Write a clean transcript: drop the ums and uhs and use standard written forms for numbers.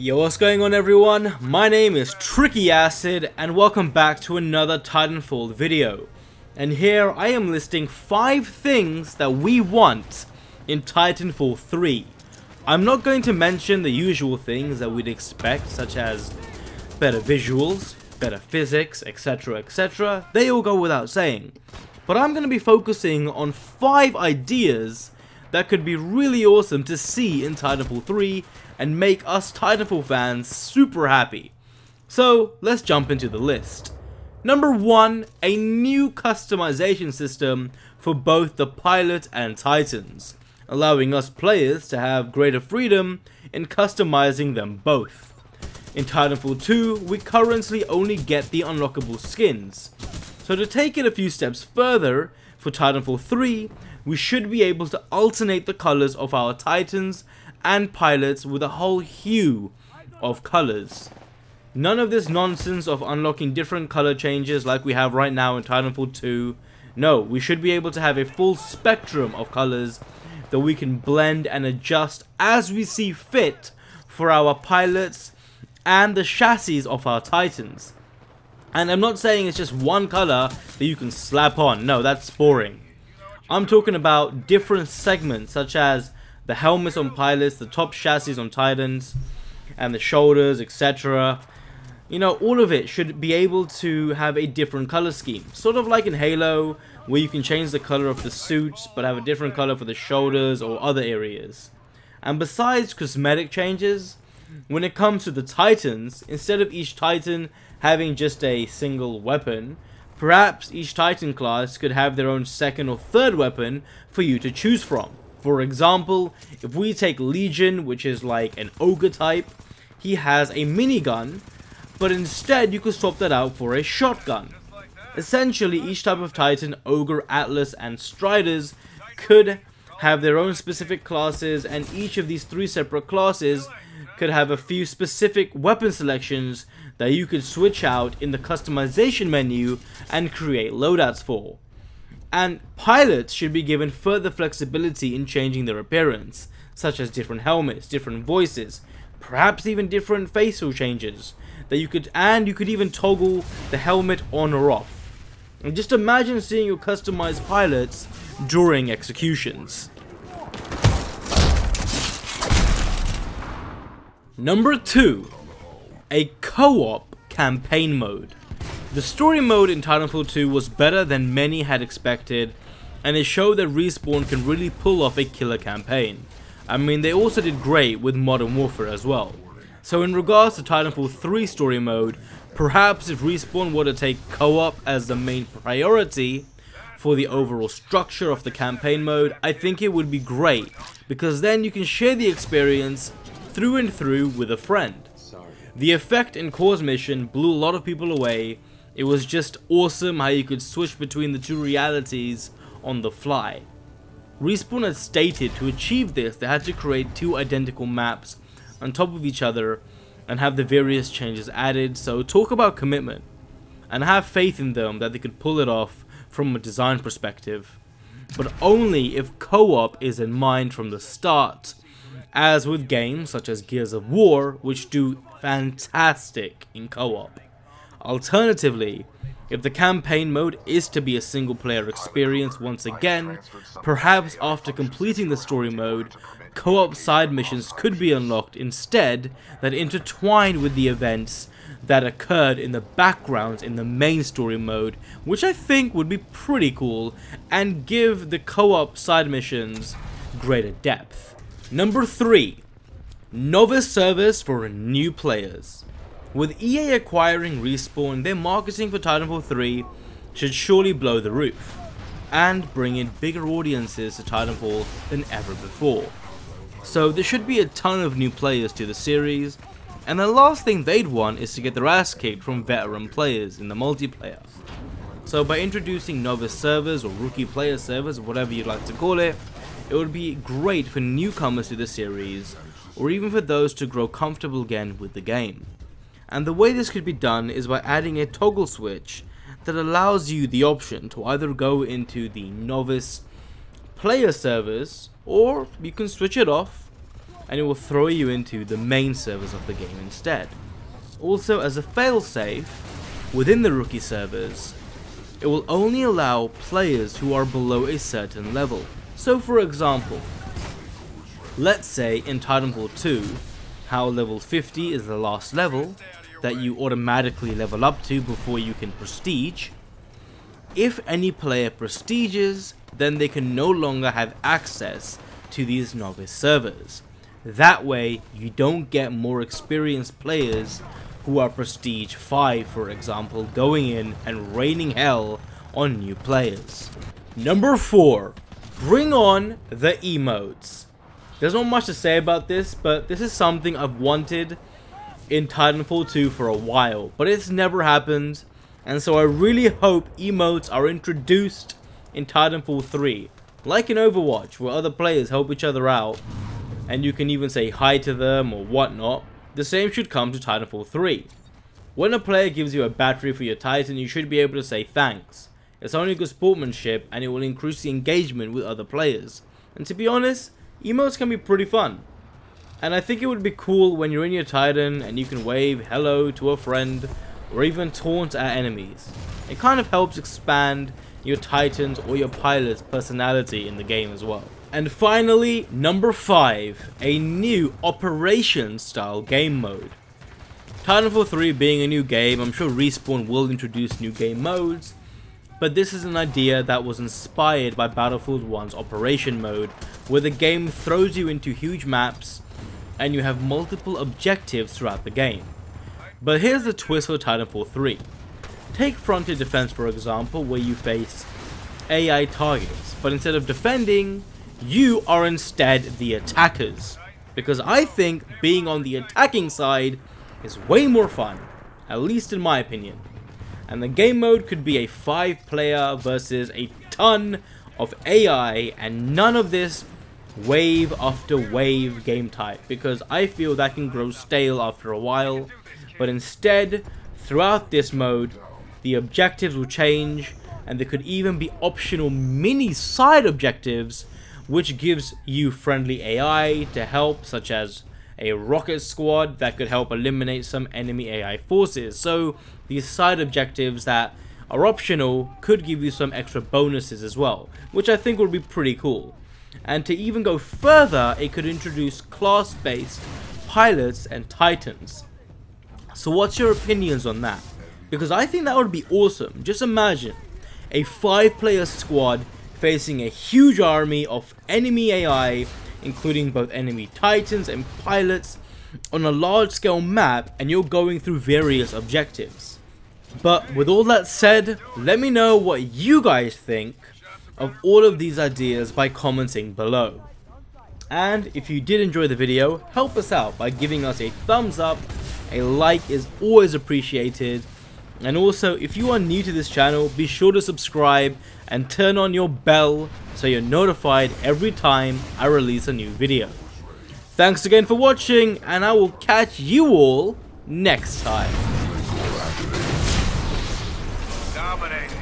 Yo, what's going on everyone? My name is Tricky Acid and welcome back to another Titanfall video. And here I am listing 5 things that we want in Titanfall 3. I'm not going to mention the usual things that we'd expect, such as better visuals, better physics, etc, etc. They all go without saying. But I'm going to be focusing on 5 ideas that could be really awesome to see in Titanfall 3 and make us Titanfall fans super happy. So let's jump into the list. Number 1, a new customization system for both the pilot and Titans, allowing us players to have greater freedom in customizing them both. In Titanfall 2, we currently only get the unlockable skins, so to take it a few steps further, for Titanfall 3, we should be able to alternate the colors of our Titans and pilots with a whole hue of colors. None of this nonsense of unlocking different color changes like we have right now in Titanfall 2. No, we should be able to have a full spectrum of colors that we can blend and adjust as we see fit for our pilots and the chassis of our Titans. And I'm not saying it's just one color that you can slap on. No, that's boring. I'm talking about different segments such as the helmets on pilots, the top chassis on Titans, and the shoulders, etc. You know, all of it should be able to have a different color scheme. Sort of like in Halo, where you can change the color of the suits, but have a different color for the shoulders or other areas. And besides cosmetic changes, when it comes to the Titans, instead of each Titan having just a single weapon, perhaps each Titan class could have their own second or third weapon for you to choose from. For example, if we take Legion, which is like an ogre type, he has a minigun, but instead you could swap that out for a shotgun. Essentially, each type of Titan, Ogre, ATLUS, and Striders could have their own specific classes, and each of these 3 separate classes could have a few specific weapon selections that you could switch out in the customization menu and create loadouts for. And pilots should be given further flexibility in changing their appearance, such as different helmets, different voices, perhaps even different facial changes that you could even toggle the helmet on or off. And just imagine seeing your customized pilots during executions. Number 2, a co-op campaign mode. The story mode in Titanfall 2 was better than many had expected, and it showed that Respawn can really pull off a killer campaign. I mean, they also did great with Modern Warfare as well. So in regards to Titanfall 3 story mode, perhaps if Respawn were to take co-op as the main priority for the overall structure of the campaign mode, I think it would be great, because then you can share the experience through and through with a friend. The effect in Core's mission blew a lot of people away. It was just awesome how you could switch between the 2 realities on the fly. Respawn had stated to achieve this they had to create 2 identical maps on top of each other and have the various changes added, so talk about commitment. And have faith in them that they could pull it off from a design perspective. But only if co-op is in mind from the start, as with games such as Gears of War, which do fantastic in co-op. Alternatively, if the campaign mode is to be a single player experience once again, perhaps after completing the story mode, co-op side missions could be unlocked instead that intertwine with the events that occurred in the background in the main story mode, which I think would be pretty cool and give the co-op side missions greater depth. Number 3, Novice servers for new players. With EA acquiring Respawn, their marketing for Titanfall 3 should surely blow the roof and bring in bigger audiences to Titanfall than ever before. So there should be a ton of new players to the series, and the last thing they'd want is to get their ass kicked from veteran players in the multiplayer. So by introducing novice servers or rookie player servers, whatever you'd like to call it, it would be great for newcomers to the series, or even for those to grow comfortable again with the game. And the way this could be done is by adding a toggle switch that allows you the option to either go into the novice player servers, or you can switch it off and it will throw you into the main servers of the game instead. Also, as a failsafe, within the rookie servers, it will only allow players who are below a certain level. So for example, let's say in Titanfall 2, how level 50 is the last level that you automatically level up to before you can prestige. If any player prestiges, then they can no longer have access to these novice servers. That way, you don't get more experienced players who are prestige 5, for example, going in and raining hell on new players. Number 4, bring on the emotes. There's not much to say about this, but this is something I've wanted in Titanfall 2 for a while, but it's never happened, and so I really hope emotes are introduced in Titanfall 3, like in Overwatch, where other players help each other out, and you can even say hi to them or whatnot. The same should come to Titanfall 3. When a player gives you a battery for your Titan, you should be able to say thanks. It's only good sportsmanship, and it will increase the engagement with other players. And to be honest, emotes can be pretty fun. And I think it would be cool when you're in your Titan and you can wave hello to a friend or even taunt at enemies. It kind of helps expand your Titan's or your pilot's personality in the game as well. And finally, number 5, a new Operation style game mode. Titanfall 3 being a new game, I'm sure Respawn will introduce new game modes, but this is an idea that was inspired by Battlefield 1's Operation mode, where the game throws you into huge maps and you have multiple objectives throughout the game. But here's the twist for Titanfall 3. Take Frontier Defense for example, where you face AI targets, but instead of defending, you are instead the attackers. Because I think being on the attacking side is way more fun, at least in my opinion. And the game mode could be a 5-player versus a ton of AI, and none of this wave after wave game type, because I feel that can grow stale after a while. But instead, throughout this mode, the objectives will change, and there could even be optional mini side objectives which gives you friendly AI to help, such as a rocket squad that could help eliminate some enemy AI forces. So these side objectives that are optional could give you some extra bonuses as well, which I think would be pretty cool. And to even go further, it could introduce class-based pilots and titans. So what's your opinions on that? Because I think that would be awesome. Just imagine a 5-player squad facing a huge army of enemy AI, including both enemy titans and pilots, on a large scale map, and you're going through various objectives. But with all that said, let me know what you guys think of all of these ideas by commenting below. And if you did enjoy the video, help us out by giving us a thumbs up. A like is always appreciated. And also, if you are new to this channel, be sure to subscribe and turn on your bell so you're notified every time I release a new video. Thanks again for watching, and I will catch you all next time. Dominating.